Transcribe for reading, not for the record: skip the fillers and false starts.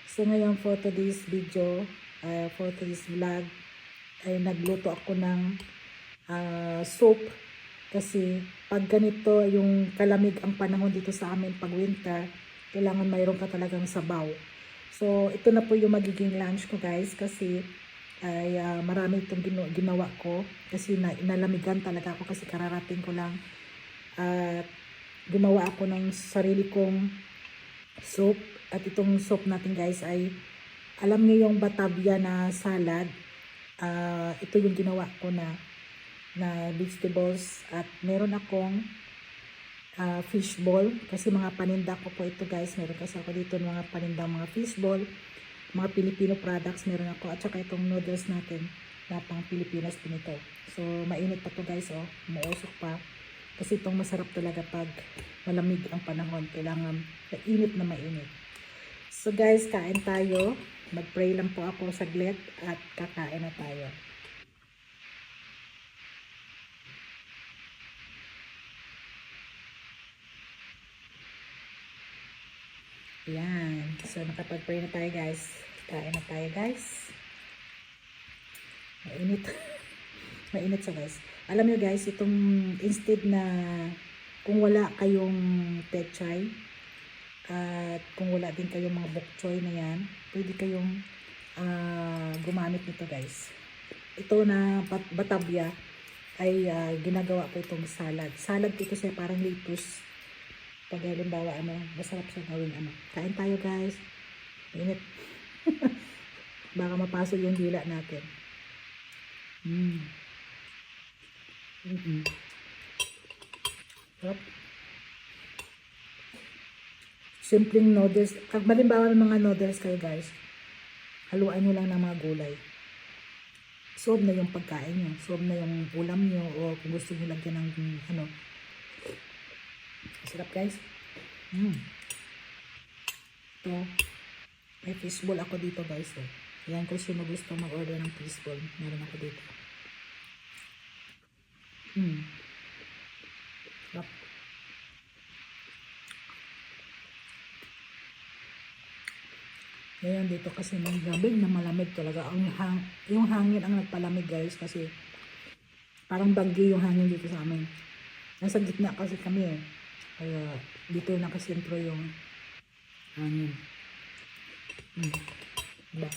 So ngayon for today's video, for today's vlog, ay nagluto ako ng soup. Kasi pag ganito yung kalamig ang panahon dito sa amin pag winter, kailangan mayroon ka talagang sabaw. So ito na po yung magiging lunch ko guys, kasi ay marami itong ginawa ko kasi nalamigan talaga ako kasi kararating ko lang at gumawa ako ng sarili kong soup. At itong soup natin guys ay alam niyo yung Batavia na salad, ito yung ginawa ko na vegetables at meron akong fish ball kasi mga paninda ko po ito guys. Meron kasi ako dito ng mga paninda, mga fish ball, mga Filipino products meron ako, at saka itong noodles natin na pang Pilipinas din ito. So mainit pa to guys, oh, umuusok pa kasi itong masarap talaga pag malamig ang panahon, kailangan mainit na mainit. So guys, kain tayo, mag-pray lang po ako saglit at kakain na tayo. Yan. So, nakapag-pray na tayo guys. Kain na tayo guys. Mainit. Mainit sa guys. Alam nyo guys, itong instead na kung wala kayong pechay at kung wala din kayong mga bok choy na yan, pwede kayong gumamit nito guys. Ito na Batavia ay ginagawa ko itong salad. Salad ito siya parang lettuce. Pag halimbawa masarap siya gawin Kain tayo guys. Init. Baka mapasok yung dila natin. Sarap. Simpleng noodles. Pag halimbawa ng mga noodles kayo guys, haluan nyo lang ng mga gulay. Sob na yung pagkain nyo. Sob na yung ulam nyo, o kung gusto nyo lagyan ng sarap guys. Ito, may fishball ako dito guys. Yan, kung sino gusto mag-order ng fishball, meron ako dito. Sarap. Ngayon dito kasi may gabing na malamig talaga. Yung hangin ang nagpalamig guys, kasi parang bagyo yung hangin dito sa amin. Nasa gitna kasi kami kaya dito nakasentro yung hangin. Diba?